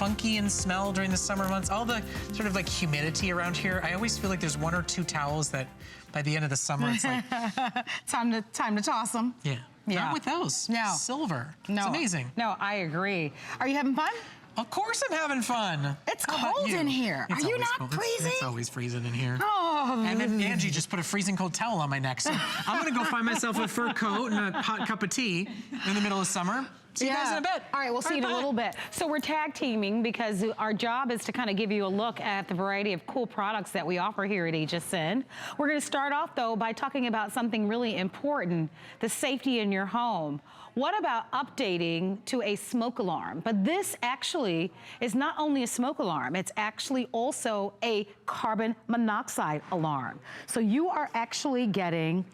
funky in smell during the summer months, all the sort of like humidity around here, I always feel like there's 1 or 2 towels that by the end of the summer, it's like... time to toss them. Yeah. Not with those. No. Silver. No. It's amazing. No, I agree. Are you having fun? Of course I'm having fun. It's cold in here. Are you not freezing? It's always freezing in here. Oh. And then Angie just put a freezing cold towel on my neck. So I'm gonna go find myself a fur coat and a hot cup of tea in the middle of summer. See you guys in a bit. All right, we'll see you in a little bit. So we're tag teaming because our job is to kind of give you a look at the variety of cool products that we offer here at HSN. We're gonna start off though by talking about something really important, the safety in your home. What about updating to a smoke alarm? But this actually is not only a smoke alarm, it's actually also a carbon monoxide alarm. So you are actually getting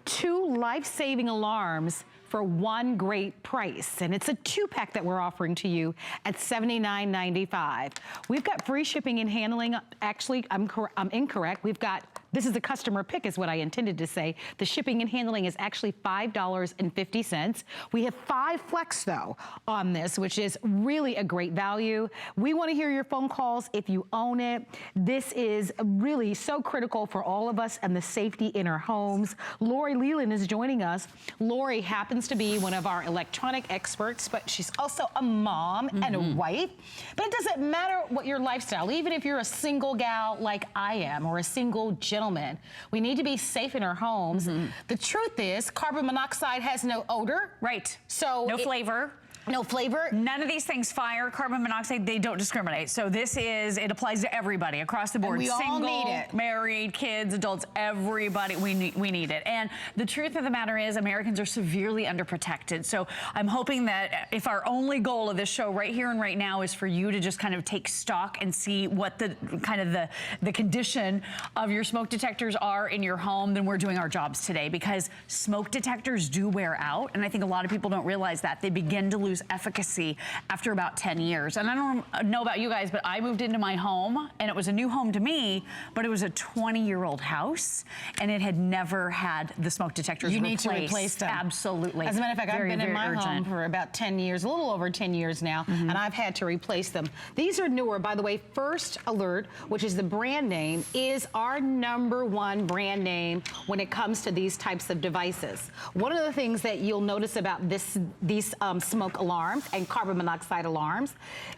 2 life-saving alarms for 1 great price. And it's a 2-pack that we're offering to you at $79.95. We've got free shipping and handling. Actually, I'm incorrect. We've got, this is a customer pick is what I intended to say. The shipping and handling is actually $5.50. We have 5 flex though on this, which is really a great value. We want to hear your phone calls if you own it. This is really so critical for all of us and the safety in our homes. Lori Leland is joining us. Lori happens to be one of our electronic experts, but she's also a mom and a wife. But it doesn't matter what your lifestyle, even if you're a single gal like I am, or a single gentleman, we need to be safe in our homes. The truth is, carbon monoxide has no odor. Right. So no flavor. No flavor. None of these things fire. Carbon monoxide, they don't discriminate. So this is, it applies to everybody across the board. And we all need it. Married, kids, adults, everybody, we need it. And the truth of the matter is Americans are severely underprotected. So I'm hoping that if our only goal of this show right here and right now is for you to just kind of take stock and see what the kind of the condition of your smoke detectors are in your home, then we're doing our jobs today, because smoke detectors do wear out. And I think a lot of people don't realize that. They begin to lose efficacy after about 10 years. And I don't know about you guys, but I moved into my home and it was a new home to me, but it was a 20-year-old house and it had never had the smoke detectors replaced. You need to replace them. Absolutely. As a matter of fact, I've been in my home for about 10 years, a little over 10 years now, and I've had to replace them. These are newer, by the way. First Alert, which is the brand name, is our #1 brand name when it comes to these types of devices. One of the things that you'll notice about these smoke alarms and carbon monoxide alarms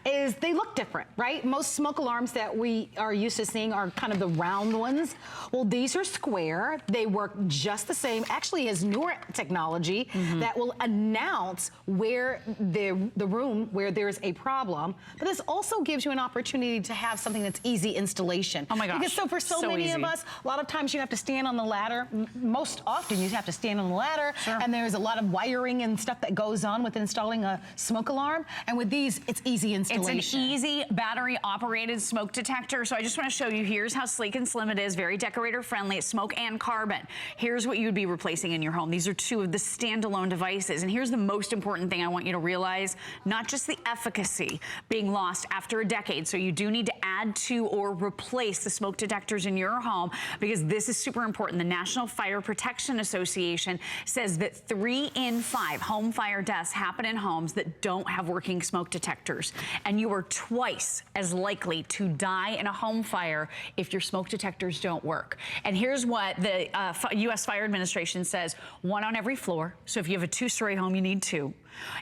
is they look different, right? Most smoke alarms that we are used to seeing are kind of the round ones. Well, these are square. They work just the same. Actually, has newer technology that will announce where the room where there's a problem. But this also gives you an opportunity to have something that's easy installation. Oh my gosh. Because for so many of us, a lot of times you have to stand on the ladder. Most often you have to stand on the ladder, and there's a lot of wiring and stuff that goes on with installing a smoke alarm. And with these, it's easy installation. It's an easy battery operated smoke detector. So I just want to show you, here's how sleek and slim it is, very decorator friendly. It's smoke and carbon. Here's what you'd be replacing in your home. These are 2 of the standalone devices. And here's the most important thing I want you to realize, not just the efficacy being lost after a decade. So you do need to add to or replace the smoke detectors in your home, because this is super important. The National Fire Protection Association says that 3 in 5 home fire deaths happen in homes that don't have working smoke detectors. And you are twice as likely to die in a home fire if your smoke detectors don't work. And here's what the U.S. Fire Administration says: 1 on every floor. So if you have a 2-story home, you need 2.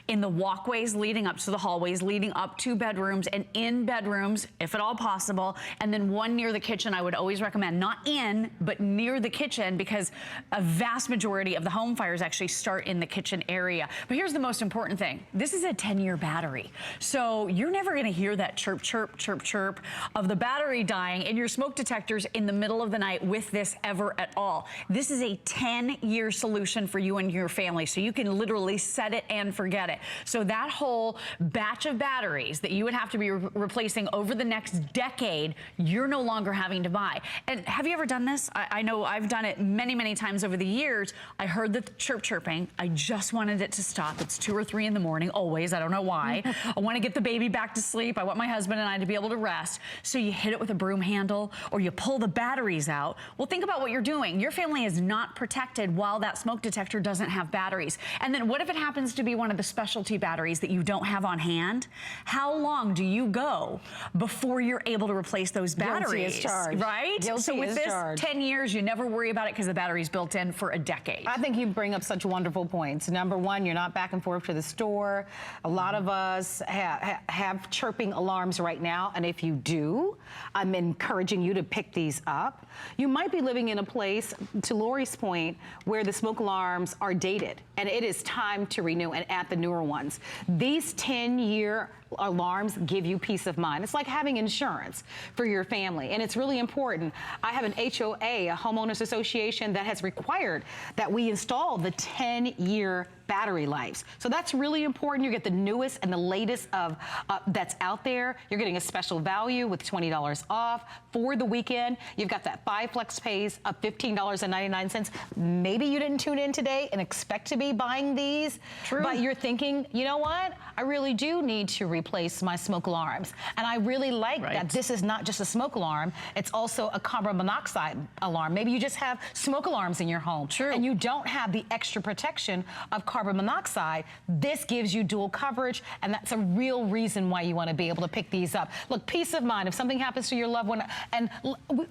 In the walkways leading up to the hallways, leading up to bedrooms, and in bedrooms, if at all possible, and then 1 near the kitchen. I would always recommend not in, but near the kitchen, because a vast majority of the home fires actually start in the kitchen area. But here's the most important thing. This is a 10-year battery. So you're never gonna hear that chirp, chirp, chirp, chirp of the battery dying in your smoke detectors in the middle of the night with this ever at all. This is a 10-year solution for you and your family. So you can literally set it and forget it. So that whole batch of batteries that you would have to be replacing over the next decade, you're no longer having to buy. And have you ever done this? I know I've done it many, many times over the years. I heard the chirping. I just wanted it to stop. It's 2 or 3 in the morning, always. I don't know why. I want to get the baby back to sleep. I want my husband and I to be able to rest. So you hit it with a broom handle, or you pull the batteries out. Well, think about what you're doing. Your family is not protected while that smoke detector doesn't have batteries. And then what if it happens to be one of the specialty batteries that you don't have on hand, how long do you go before you're able to replace those batteries? Guilty as charged. Right? Guilty so with as this charged. 10 years, you never worry about it because the battery's built in for a decade. I think you bring up such wonderful points. Number one, you're not back and forth to the store. A lot of us have chirping alarms right now, and if you do, I'm encouraging you to pick these up. You might be living in a place, to Lori's point, where the smoke alarms are dated, and it is time to renew and add the newer ones. These 10-year alarms give you peace of mind. It's like having insurance for your family, and it's really important. I have an HOA, a homeowners association, that has required that we install the 10-year battery lives. So that's really important. You get the newest and the latest of that's out there. You're getting a special value with $20 off for the weekend. You've got that 5 flex pays of $15.99. Maybe you didn't tune in today and expect to be buying these, but you're thinking, you know what? I really do need to replace my smoke alarms. And I really like that this is not just a smoke alarm, it's also a carbon monoxide alarm. Maybe you just have smoke alarms in your home and you don't have the extra protection of carbon monoxide. This gives you dual coverage, and that's a real reason why you want to be able to pick these up. Look, peace of mind. If something happens to your loved one, and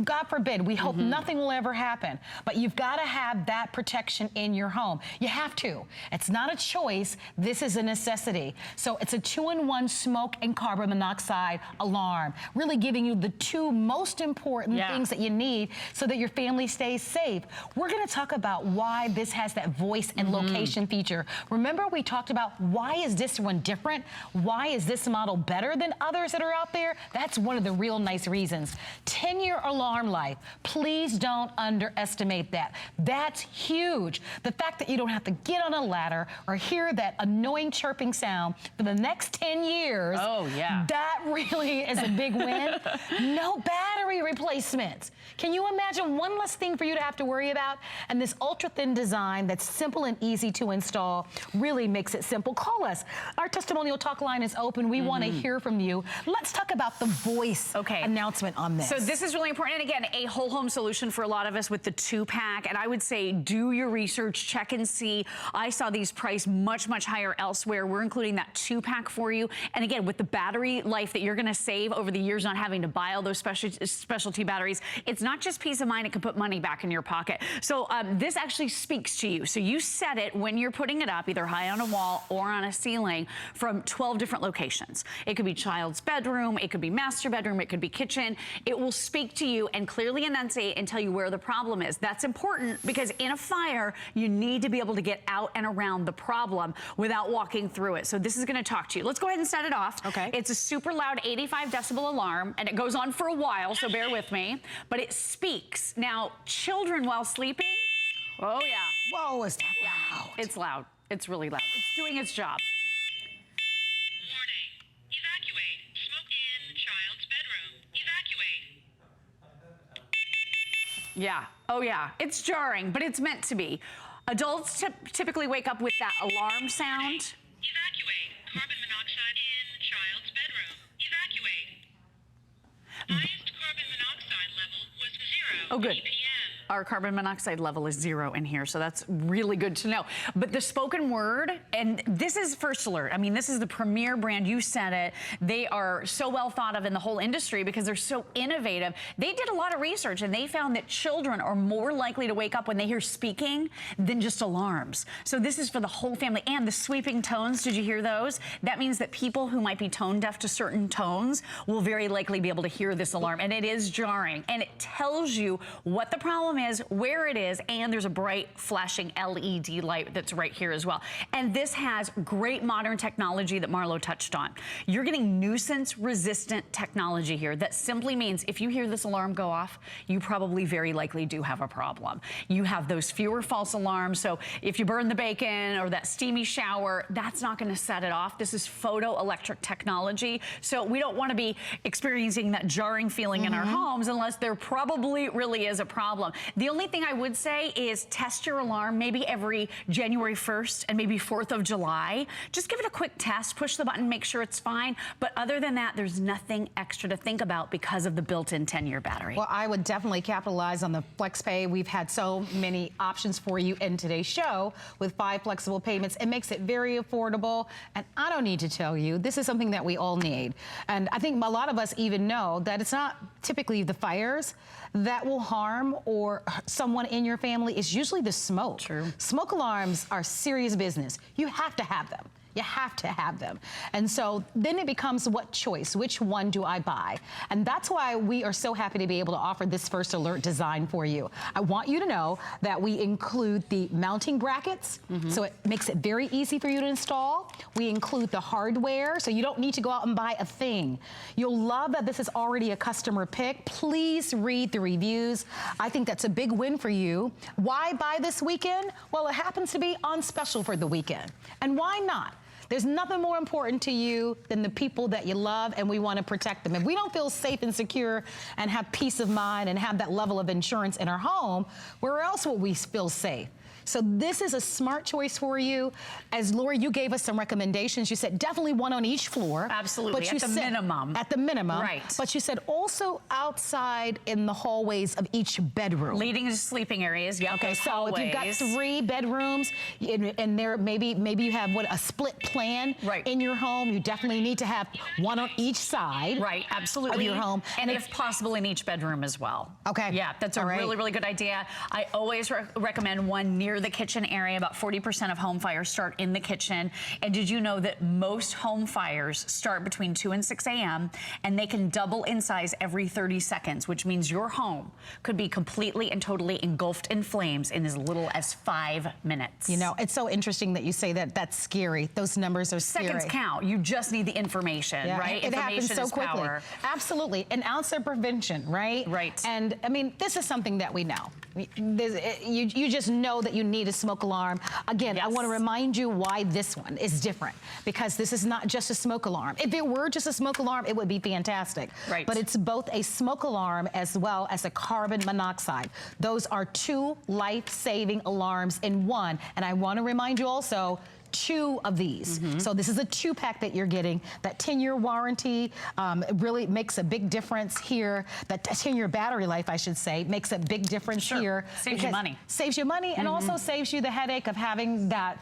God forbid, we hope nothing will ever happen, but you've got to have that protection in your home. You have to. It's not a choice. This is a necessity. So it's a 2-in-1 smoke and carbon monoxide alarm, really giving you the two most important things that you need so that your family stays safe. We're going to talk about why this has that voice and location feature. Remember, we talked about why is this one different? Why is this model better than others that are out there? That's one of the real nice reasons. 10-year alarm life. Please don't underestimate that. That's huge. The fact that you don't have to get on a ladder or hear that annoying chirping sound for the next 10 years. Oh, yeah. That really is a big win. No battery replacements. Can you imagine one less thing for you to have to worry about? And this ultra-thin design that's simple and easy to install really makes it simple. Call us. Our testimonial talk line is open. We want to hear from you. Let's talk about the voice announcement on this. So this is really important. And again, a whole home solution for a lot of us with the 2-pack. And I would say do your research, check and see. I saw these priced much, much higher elsewhere. We're including that 2-pack for you. And again, with the battery life that you're going to save over the years not having to buy all those specialty batteries, it's not just peace of mind. It can put money back in your pocket. So this actually speaks to you. So you set it when you're putting it up, either high on a wall or on a ceiling, from 12 different locations. It could be child's bedroom, it could be master bedroom, it could be kitchen. It will speak to you and clearly enunciate and tell you where the problem is. That's important because in a fire, you need to be able to get out and around the problem without walking through it. So this is going to talk to you. Let's go ahead and set it off. It's a super loud 85 decibel alarm, and it goes on for a while, so bear with me. But it speaks. Now, children while sleeping, oh yeah. Whoa, is that loud? It's loud. It's really loud. It's doing its job. Warning. Evacuate. Smoke in child's bedroom. Evacuate. Yeah. Oh yeah. It's jarring, but it's meant to be. Adults typically wake up with that alarm sound. Evacuate. Carbon monoxide in child's bedroom. Evacuate. Highest carbon monoxide level was 0 Oh, good. ppm. Our carbon monoxide level is 0 in here, so that's really good to know. But the spoken word, and this is First Alert. I mean, this is the premier brand. You said it. They are so well thought of in the whole industry because they're so innovative. They did a lot of research, and they found that children are more likely to wake up when they hear speaking than just alarms. So this is for the whole family. And the sweeping tones, did you hear those? That means that people who might be tone deaf to certain tones will very likely be able to hear this alarm. And it is jarring. And it tells you what the problem is, where it is, and there's a bright flashing LED light that's right here as well. And this has great modern technology that Marlo touched on. You're getting nuisance resistant technology here. That simply means if you hear this alarm go off, you probably very likely do have a problem. You have those fewer false alarms. So if you burn the bacon or that steamy shower, that's not going to set it off. This is photoelectric technology. So we don't want to be experiencing that jarring feeling in our homes unless there probably really is a problem. The only thing I would say is test your alarm maybe every January 1st and maybe 4th of July. Just give it a quick test, push the button, make sure it's fine. But other than that, there's nothing extra to think about because of the built-in 10-year battery. Well, I would definitely capitalize on the FlexPay. We've had so many options for you in today's show with 5 flexible payments. It makes it very affordable. And I don't need to tell you, this is something that we all need. And I think a lot of us even know that it's not typically the fires that will harm or someone in your family. It's usually the smoke. True. Smoke alarms are serious business. You have to have them. You have to have them. And so then it becomes what choice? Which one do I buy? And that's why we are so happy to be able to offer this first alert design for you. I want you to know that we include the mounting brackets, so it makes it very easy for you to install. We include the hardware, so you don't need to go out and buy a thing. You'll love that this is already a customer pick. Please read the reviews. I think that's a big win for you. Why buy this weekend? Well, it happens to be on special for the weekend. And why not? There's nothing more important to you than the people that you love, and we want to protect them. If we don't feel safe and secure and have peace of mind and have that level of insurance in our home, where else will we feel safe? So this is a smart choice for you. As Lori, you gave us some recommendations. You said definitely one on each floor. Absolutely, but you at the minimum. At the minimum. Right. But you said also outside in the hallways of each bedroom. Leading to sleeping areas, yep. Okay, so hallways. if you've got 3 bedrooms and there maybe you have a split plan in your home, you definitely need to have one on each side. Right, absolutely. Of your home. And if possible in each bedroom as well. Okay. Yeah, that's a really, really good idea. I always recommend one near the kitchen area. About 40% of home fires start in the kitchen. And did you know that most home fires start between 2 and 6 a.m. and they can double in size every 30 seconds, which means your home could be completely and totally engulfed in flames in as little as 5 minutes. You know, it's so interesting that you say that. That's scary. Those numbers are scary. Seconds count. You just need the information, right? It happens Information so is quickly. power. Absolutely. An ounce of prevention, right? Right. And I mean, this is something that we know. You just know that you need a smoke alarm. Again, I want to remind you why this one is different, because this is not just a smoke alarm. If it were just a smoke alarm, it would be fantastic. Right. But it's both a smoke alarm as well as a carbon monoxide. Those are 2 life-saving alarms in one. And I want to remind you also, 2 of these. So this is a 2-pack that you're getting. That 10-year warranty really makes a big difference here. That 10-year battery life, I should say, makes a big difference here. Saves you money. Saves you money and also saves you the headache of having that,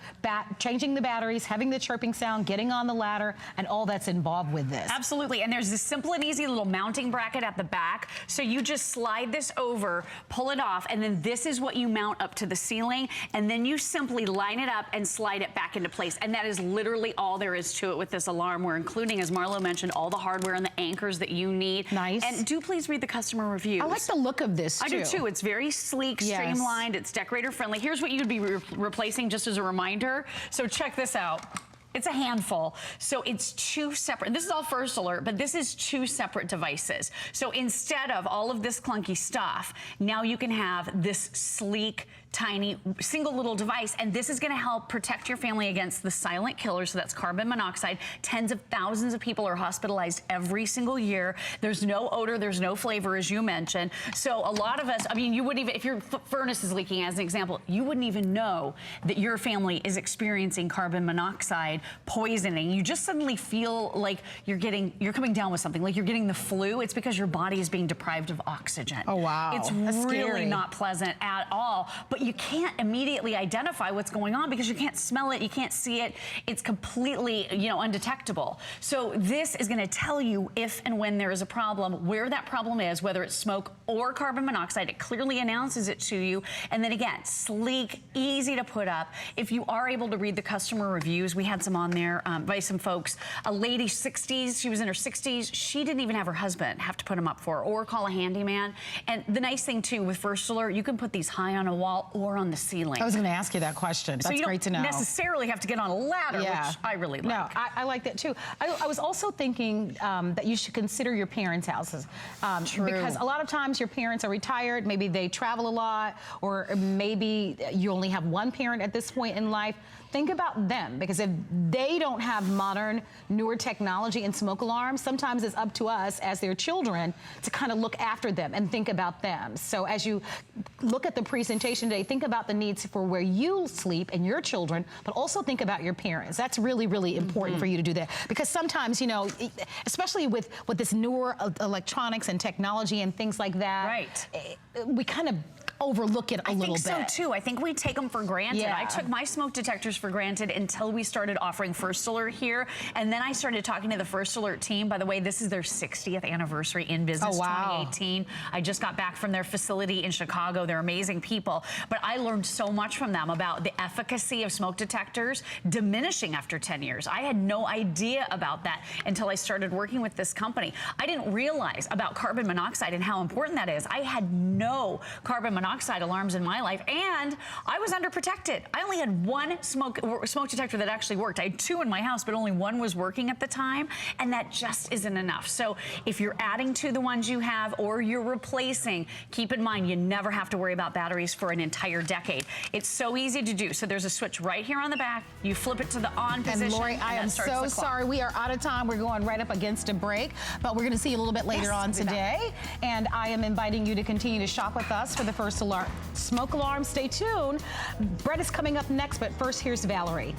changing the batteries, having the chirping sound, getting on the ladder, and all that's involved with this. Absolutely, and there's this simple and easy little mounting bracket at the back. So you just slide this over, pull it off, and then this is what you mount up to the ceiling, and then you simply line it up and slide it back into place. And that is literally all there is to it with this alarm. We're including, as Marlo mentioned, all the hardware and the anchors that you need. Nice. And do please read the customer reviews. I like the look of this, too. I do, too. It's very sleek, streamlined. It's decorator friendly. Here's what you'd be replacing just as a reminder. So check this out. It's a handful. So it's 2 separate, this is all first alert, but this is 2 separate devices. So instead of all of this clunky stuff, now you can have this sleek, tiny, single little device, and this is gonna help protect your family against the silent killer, so that's carbon monoxide. Tens of thousands of people are hospitalized every single year. There's no odor, there's no flavor, as you mentioned. So a lot of us, I mean, you wouldn't even, if your furnace is leaking, as an example, you wouldn't even know that your family is experiencing carbon monoxide poisoning. You just suddenly feel like you're coming down with something, like you're getting the flu. It's because your body is being deprived of oxygen. Oh, wow. It's really not pleasant at all. But you can't immediately identify what's going on because you can't smell it, you can't see it. It's completely, undetectable. So this is going to tell you if and when there is a problem, where that problem is, whether it's smoke or carbon monoxide. It clearly announces it to you. And then again, sleek, easy to put up. If you are able to read the customer reviews, we had some on there by some folks. A lady, 60s, she was in her 60s. She didn't even have her husband have to put them up for her or call a handyman. And the nice thing too with First Alert, you can put these high on a wall or on the ceiling. I was going to ask you that question. So That's great to know. You don't necessarily have to get on a ladder, which I really like. No, I like that too. I was also thinking that you should consider your parents' houses. True. Because a lot of times your parents are retired, maybe they travel a lot, or maybe you only have one parent at this point in life. think about them, because if they don't have modern, newer technology and smoke alarms, sometimes it's up to us as their children to kind of look after them and think about them. So as you look at the presentation today, think about the needs for where you sleep and your children, but also think about your parents. That's really, really important for you to do that, because sometimes, you know, especially with this newer electronics and technology and things like that, right, we kind of overlook it a little bit. I think so too. I think we take them for granted. Yeah. I took my smoke detectors for granted until we started offering First Alert here. And then I started talking to the First Alert team. By the way, this is their 60th anniversary in business, 2018. I just got back from their facility in Chicago. They're amazing people. But I learned so much from them about the efficacy of smoke detectors diminishing after 10 years. I had no idea about that until I started working with this company. I didn't realize about carbon monoxide and how important that is. I had no carbon monoxide alarms in my life, and I was underprotected. I only had one smoke detector that actually worked. I had two in my house, but only one was working at the time, and that just isn't enough. So if you're adding to the ones you have or you're replacing, keep in mind you never have to worry about batteries for an entire decade. It's so easy to do. So there's a switch right here on the back. You flip it to the on position. And Lori, I am so sorry. We are out of time. We're going right up against a break, but we're going to see you a little bit later on today. And I am inviting you to continue to shop with us for the First Alert smoke alarm. Stay tuned. Brett is coming up next, but first, here's Valerie.